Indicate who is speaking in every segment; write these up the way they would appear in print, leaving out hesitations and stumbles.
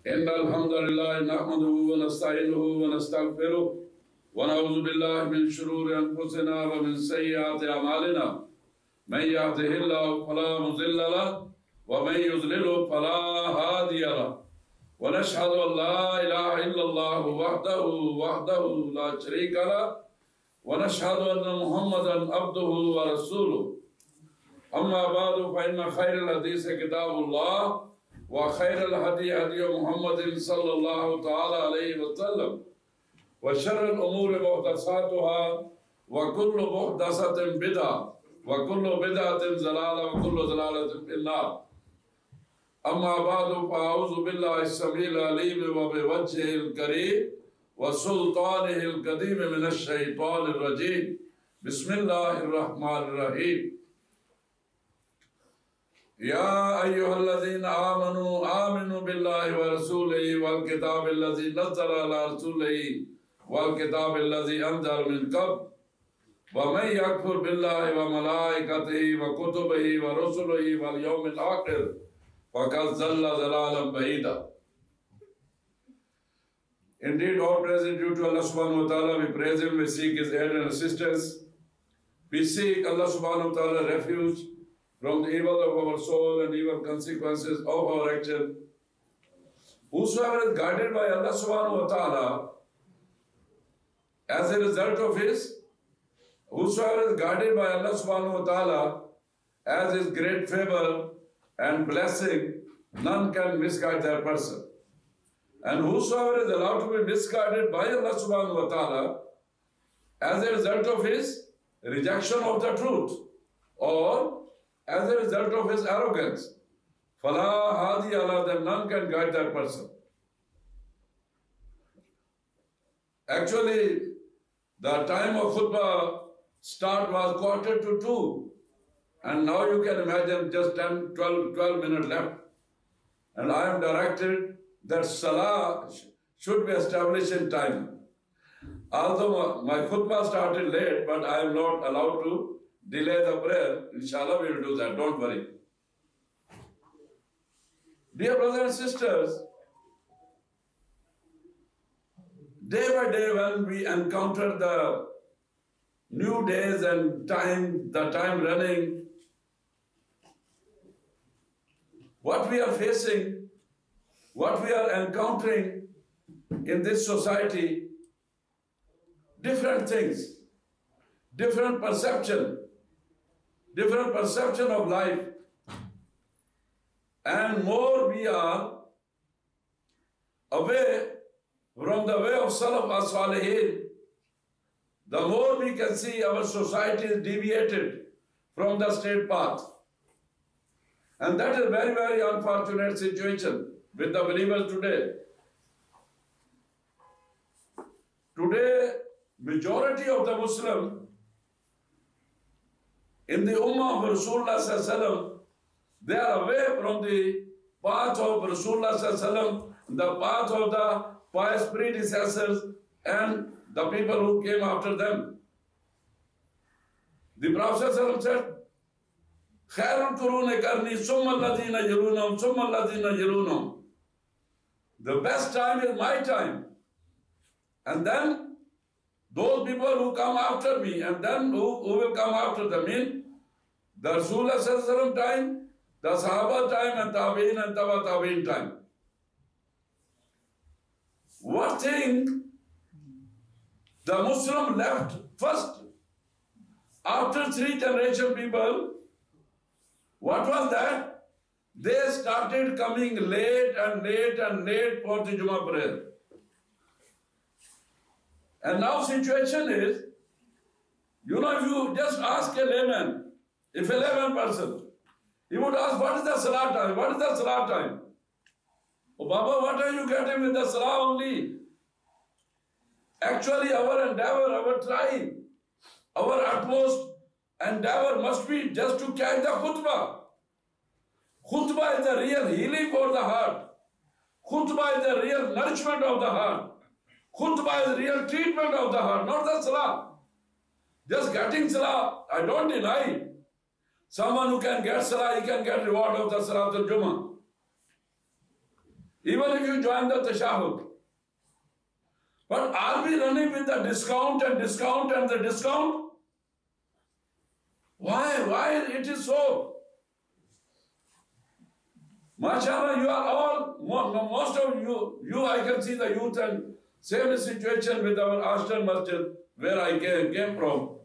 Speaker 1: إن الحمد لله نحمده ونستعينه ونستغفره ونعوذ بالله من شرور أنفسنا ومن سيئات أعمالنا من يهده الله فلا مضل له ومن يضلل فلا هادي له ونشهد أن لا إله إلا الله وحده لا شريك له ونشهد أن محمدا عبده ورسوله أما بعد فإن خير الحديث كتاب الله وخير الهدي هدي محمد صلى الله تعالى عليه وسلم وشر الأمور محدثاتها وكل محدثة بدعة وكل بدعة ضلالة وكل ضلالة في النار أما بعد فأعوذ بالله السميع العليم وبوجهه الكريم وسلطانه القديم من الشيطان الرجيم بسم الله الرحمن الرحيم يا أيها الذين آمنوا بالله ورسوله والكتاب الذي نزل على رسوله والكتاب الذي أنزل من قبل ومن يكفر بالله وملائكته وكتبه ورسله واليوم الآخر فقد ضل ضلالا بعيدا. Indeed, all praise is due to Allah subhanahu wa ta'ala. We praise Him, we seek His aid and assistance. We seek Allah subhanahu wa ta'ala refuge from the evil of our soul and evil consequences of our action. Whosoever is guided by Allah subhanahu wa ta'ala as a result of whosoever is guided by Allah subhanahu wa ta'ala as His great favor and blessing, none can misguide that person. And whosoever is allowed to be misguided by Allah subhanahu wa ta'ala as a result of his rejection of the truth or as a result of his arrogance, فَلَا هَادِيَ لَهُ, then none can guide that person. Actually, the time of khutbah start was 1:45, and now you can imagine just 10, 12 minutes left. And I am directed that salah should be established in time. Although my khutbah started late, but I am not allowed to delay the prayer. Inshallah, we will do that. Don't worry. Dear brothers and sisters, day by day when we encounter the new days and the time running, what we are facing, what we are encountering in this society, different things, different perception of life, and more we are away from the way of Salaf as-Salihin, the more we can see our society is deviated from the straight path. And that is a very, very unfortunate situation with the believers today. Today, majority of the Muslim in the Ummah of Rasulullah sallallahu alaihi wasallam, they are away from the path of Rasulullah sallallahu alaihi wasallam, the path of the pious predecessors and the people who came after them. The Prophet sallallahu alaihi wasallam said, خَيْرُ الْقُرُونِ قَرْنِي ثُمَّ الَّذِينَ يَلُونَهُمْ ثُمَّ الَّذِينَ يَلُونَهُمْ. The best time is my time. And then those people who come after me, and then who will come after them in the Rasulullah sallallahu alaihi wasallam time, the Sahaba time, and Tabi'in and Taba Tabi'in time. What thing the Muslim left first after 3 generation people? What was that? They started coming late and late and late for the Jumu'ah prayer. And now situation is, if you just ask a layman, if a layman person, he would ask, what is the salah time? What is the salah time? Oh, Baba, what are you getting with the salah only? Actually, our endeavor, our try, our utmost endeavor must be just to catch the khutbah. Khutbah is the real healing for the heart. Khutbah is the real nourishment of the heart. Khutbah is real treatment of the heart, not the salah. Just getting salah, I don't deny. Someone who can get salah, he can get reward of the Salatul Jumu'ah. even if you join the tashahhud. But are we running with the discount and discount and the discount? Why it is so? MashaAllah, you are all, most of you I can see the youth and same situation with our Ashton Masjid where I came from.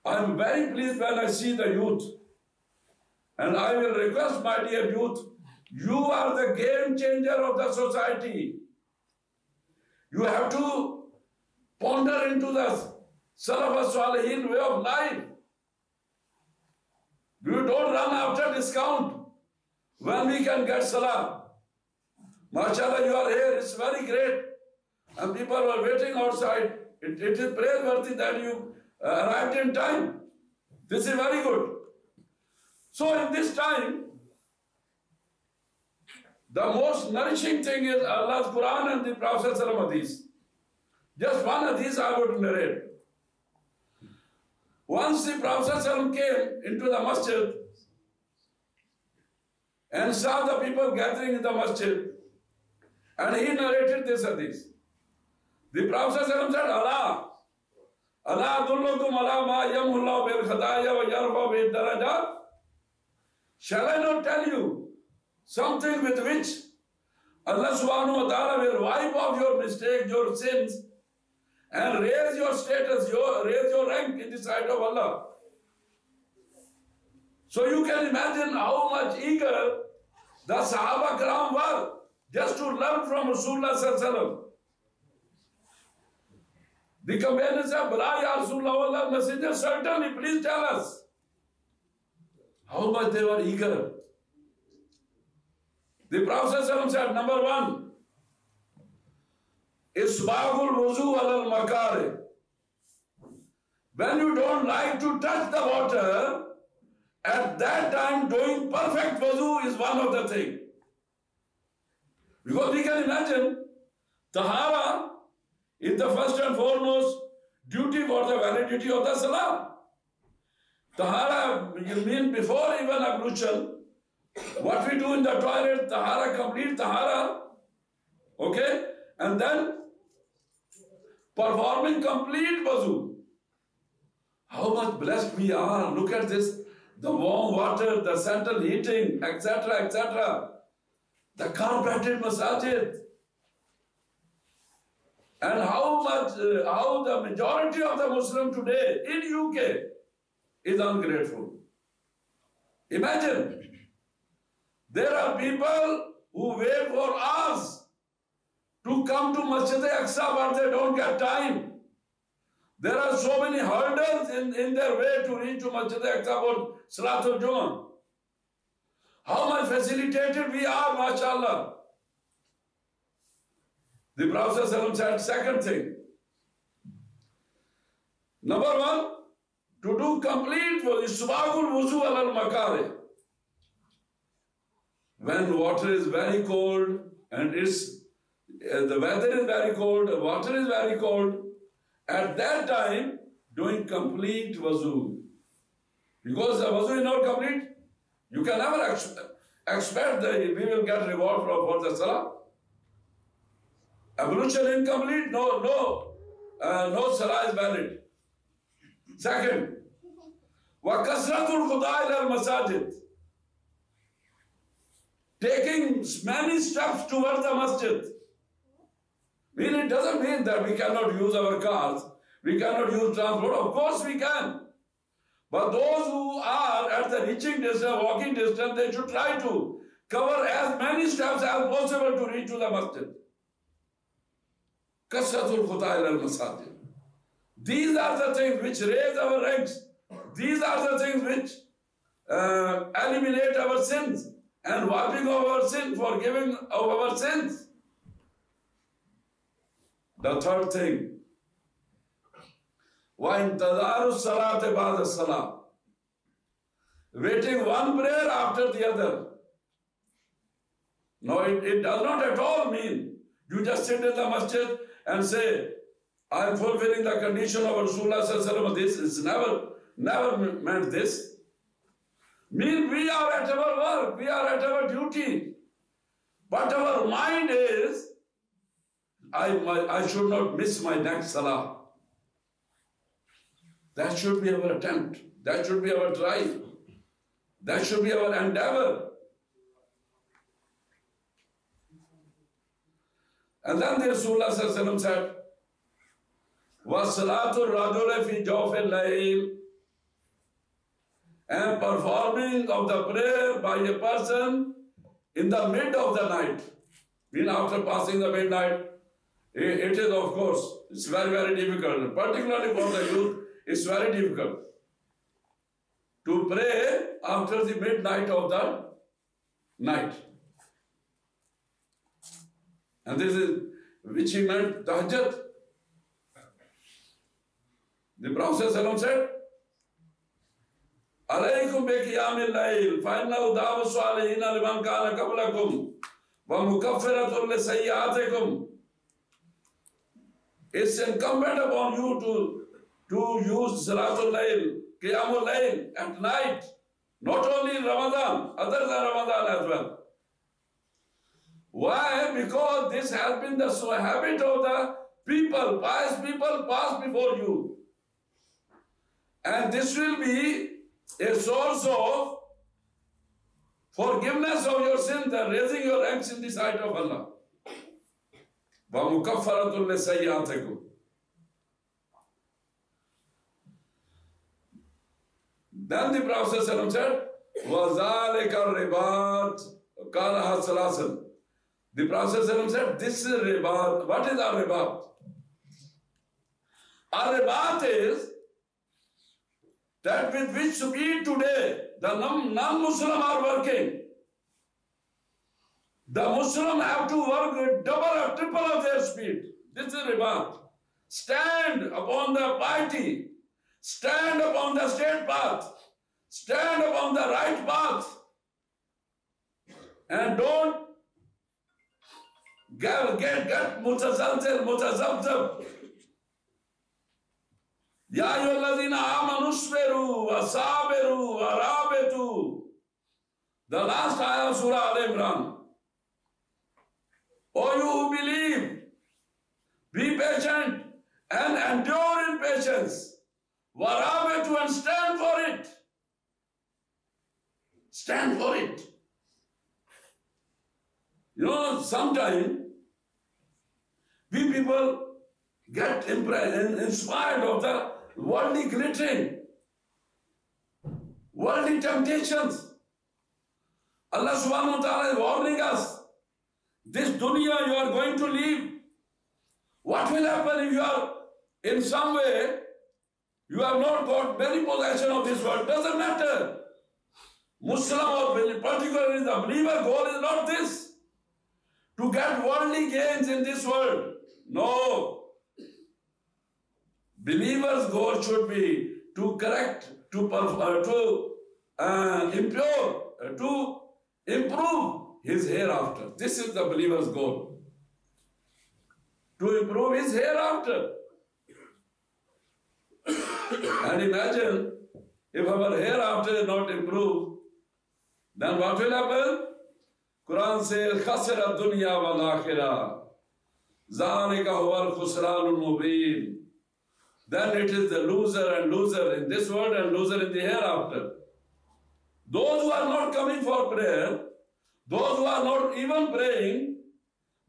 Speaker 1: I am very pleased when I see the youth. And I will request my dear youth, you are the game changer of the society. You have to ponder into the Salaf as-Salihin way of life. You don't run after discount when we can get salah. MashaAllah, you are here, it's very great. And people are waiting outside. It is praiseworthy that you arrived in time. This is very good. So in this time, the most nourishing thing is Allah's Quran and the Prophet's hadith. Just one hadith I would narrate. Once the Prophet came into the masjid and saw the people gathering in the masjid, and he narrated this hadith. The Prophet said, Allah adullukum ala ma yamhullahu bil khadaya wa yarfa bil darajat. Shall I not tell you something with which Allah subhanahu wa ta'ala will wipe off your mistakes, your sins, and raise your status, raise your rank in the sight of Allah? So you can imagine how much eager the Sahaba Kiram were just to learn from Rasulullah sallallahu alaihi wasallam. The companions said, Bala ya Rasulullah, Allah Messenger, certainly, please tell us. How much they were eager. The Prophet said, number one, Isbagul wuzu alal makari. When you don't like to touch the water, at that time doing perfect wuzu is one of the things. Because we can imagine, tahara is the first and foremost duty for the validity of the salah. Tahara, you mean before even ablution, what we do in the toilet, tahara, complete tahara, okay? And then performing complete wuzu. How much blessed we are. Look at this, the warm water, the central heating, etc., etc. The carpeted masajid. And how the majority of the Muslim today in UK is ungrateful. Imagine, there are people who wait for hours to come to Masjid al-Aqsa, but they don't get time. There are so many hurdles in their way to reach to Masjid al-Aqsa for Salatul Jumu'ah. How much facilitated we are, mashallah. The Prophet said, second thing. Number one, to do complete isbagul wuzu alal makari. When water is very cold and the weather is very cold, the water is very cold, at that time doing complete wuzu. Because the wuzu is not complete, you can never expect that we will get reward for the salah. Ablution incomplete, no salah is valid. Second, وَكَسْرَةُ الْخُطَىٰ إِلَى الْمَسَاجِدِ. Taking many steps towards the masjid. It doesn't mean that we cannot use our cars, we cannot use transport. Of course we can. But those who are at the reaching distance, walking distance, they should try to cover as many steps as possible to reach to the masjid. Kasratul Khutbah al-Masajid. These are the things which raise our ranks. These are the things which eliminate our sins and wiping of our sins, forgiving of our sins. The third thing, وَإِنْتَظَارُ الصَّلَاةِ بَعْدَ الصَّلَاةِ. Waiting one prayer after the other. No, it does not at all mean you just sit in the masjid and say, I am fulfilling the condition of Rasulullah sallallahu alaihi wasallam. This is never meant this. Mean we are at our work, we are at our duty. But our mind is, I should not miss my next salah. That should be our attempt. That should be our drive. That should be our endeavor. And then the Rasulullah said, وَالصَّلَاةُ الرَّجُلِ فِي جَوْفِ اللَّيْلِ, and performing of the prayer by a person in the mid of the night. Mean after passing the midnight, it is of course, it's very, very difficult. Particularly for the youth, it's very difficult to pray after the midnight of the night. And this is, which he meant tahajjud. The Prophet said, alaykum bi qiyamil layl, fa innahu da'u salihina liman kana qablakum, wa mukaffiratun li sayyi'atikum. It's incumbent upon you to use Salatul Layl, Qiyamul Layl at night, not only in Ramadan, other than Ramadan as well. Why? Because this has been the habit of the people, pious people past before you. And this will be a source of forgiveness of your sins and raising your ranks in the sight of Allah. وَمُكَفَّرَةٌ لِسَيِّئَاتِكُمْ. Then the Prophet said, وَذَلِكَ الرِّبَاطُ قَالَهَا ثَلَاثًا. The Prophet said, this is ribat. What is our ribat? Our ribat is that with which speed today the non-Muslim are working. The Muslim have to work with double or triple of their speed. This is ribat. Stand upon the piety. Stand upon the straight path. Stand upon the right path. And don't get mutazabzab. Ya ayyuhalladhina amanu isbiru wa sabiru wa rabitu. The last ayah of Surah Al-Imran. O you who believe, be patient and endure in patience. Wa rabitu, and stand for it. Stand for it. You know, sometimes we people get inspired of the worldly glittering, worldly temptations. Allah subhanahu wa ta'ala is warning us. This dunya you are going to leave. What will happen if you are in some way, you have not got very possession of this world? Doesn't matter. Muslim or particularly the believer goal is not this, to get worldly gains in this world. No. Believer's goal should be to correct, to improve his hereafter. This is the believer's goal. To improve his hereafter. And imagine if our hereafter is not improved, then what will happen? Quran says, خَسِرَ الدُّنْيَا وَالْآخِرَةِ ذَلِكَ هُوَ الْخُسْرَانُ الْمُبِينُ. Then it is the loser and loser in this world and loser in the hereafter. Those who are not coming for prayer, those who are not even praying,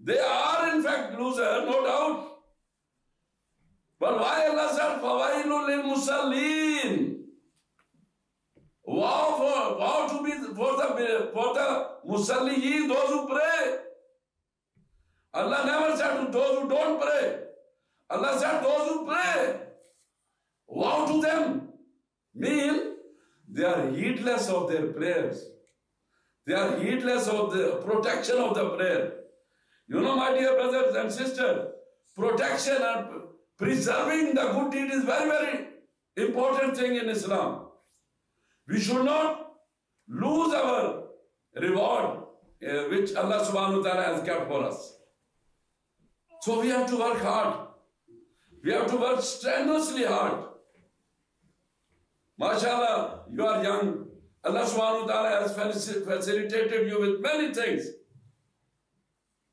Speaker 1: they are in fact loser, no doubt. But why Allah said, فَوَيْلٌ لِلْمُصَلِّينَ? Wow to be for the musallihin, those who pray. Allah never said to those who don't pray. Allah said those who pray. Wow to them. Mean they are heedless of their prayers. They are heedless of the protection of the prayer. You know, my dear brothers and sisters, protection and preserving the good deed is very, very important thing in Islam. We should not lose our reward which Allah subhanahu wa ta'ala has kept for us. So we have to work hard. We have to work strenuously hard. MashaAllah, you are young. Allah subhanahu wa ta'ala has facilitated you with many things.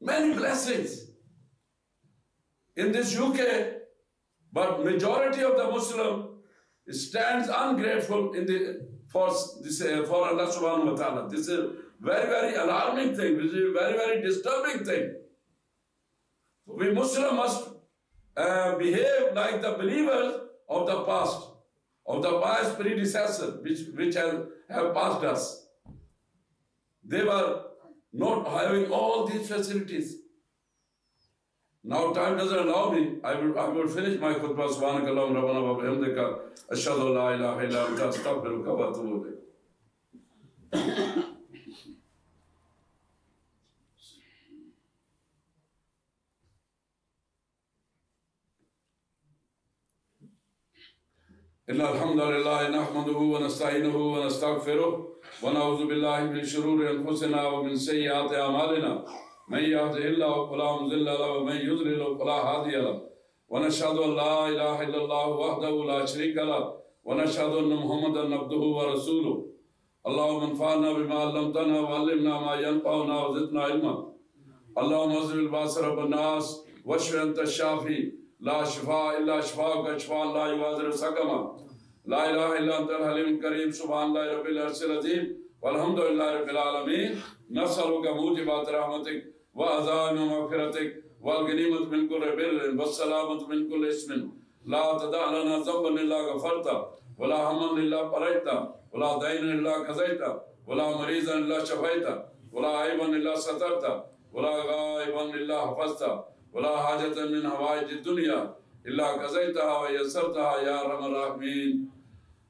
Speaker 1: Many blessings in this UK, but majority of the Muslim stands ungrateful for Allah subhanahu wa ta'ala. This is a very, very alarming thing. This is a very, very disturbing thing. We Muslims must behave like the believers of the past, of the pious predecessors which have passed us. They were not having all these facilities. Now time doesn't allow me. I will finish my khutbah. Subhanakallahumma rabbana wa bihamdika ashhadu an la ilaha illa anta astaghfiruka wa atubu ilayk. إن الحمد لله نحمده ونستعينه ونستغفره ونعوذ بالله من شرور أنفسنا ومن سيئات أعمالنا من يهده الله فلا مضل له ومن يضلل فلا هادي له ونشهد أن لا إله إلا الله وحده لا شريك له ونشهد أن محمدا عبده ورسوله اللهم انفعنا بما علمتنا وعلمنا ما ينفعنا وزدنا علما اللهم اذهب الباس رب الناس واشف أنت الشافي لا شفاء إلا شفاءك شفاء لا يغادر سقما لا إله إلا أنت الحليم الكريم سبحان الله رب العرش العظيم والحمد لله رب العالمين نسألك موجبات رحمتك وعزائم مغفرتك والغنيمة من كل بر والسلامة من كل اسم لا تدع لنا ذنبا إلا غفرته ولا هما إلا فرجته ولا دينا إلا قضيته ولا مريضا إلا شفيته ولا عيبا إلا سترته ولا غائبا إلا حفظته ولا حاجة من حوائج الدنيا إلا قضيتها ويسرتها يا أرحم الراحمين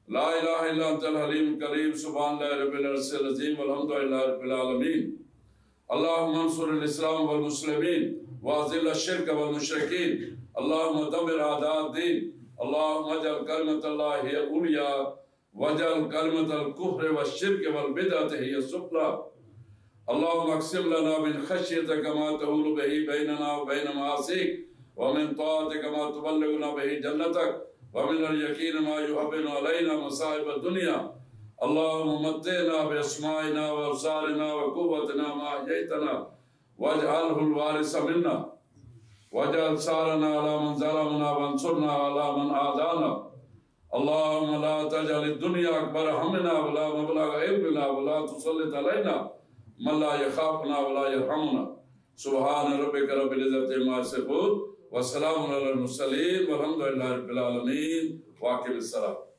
Speaker 1: لا إله إلا أنت الحليم الكريم سبحان الله رب العرش العظيم والحمد لله رب العالمين اللهم انصر الإسلام والمسلمين وأذل الشرك والمشركين اللهم دمر أعداء الدين اللهم اجعل كلمة الله هي العليا واجعل كلمة الكفر والشرك والبدعة هي السفلى اللهم اقسم لنا من خشيتك ما تحول به بيننا وبين معاصيك ومن طاعتك ما تبلغنا به جنتك ومن اليقين ما يهون علينا مصائب الدنيا اللهم متعنا بأسمائنا وأبصارنا وقوتنا ما أحييتنا واجعله الوارث منا واجعل ثارنا على من ظلمنا وانصرنا على من عادانا اللهم لا تجعل الدنيا أكبر همنا ولا مبلغ علمنا ولا تسلط علينا من لا يخافنا ولا يرحمنا سبحان ربك رب العزة عما يصفون وسلام على المرسلين والحمد لله رب العالمين واقم الصلاة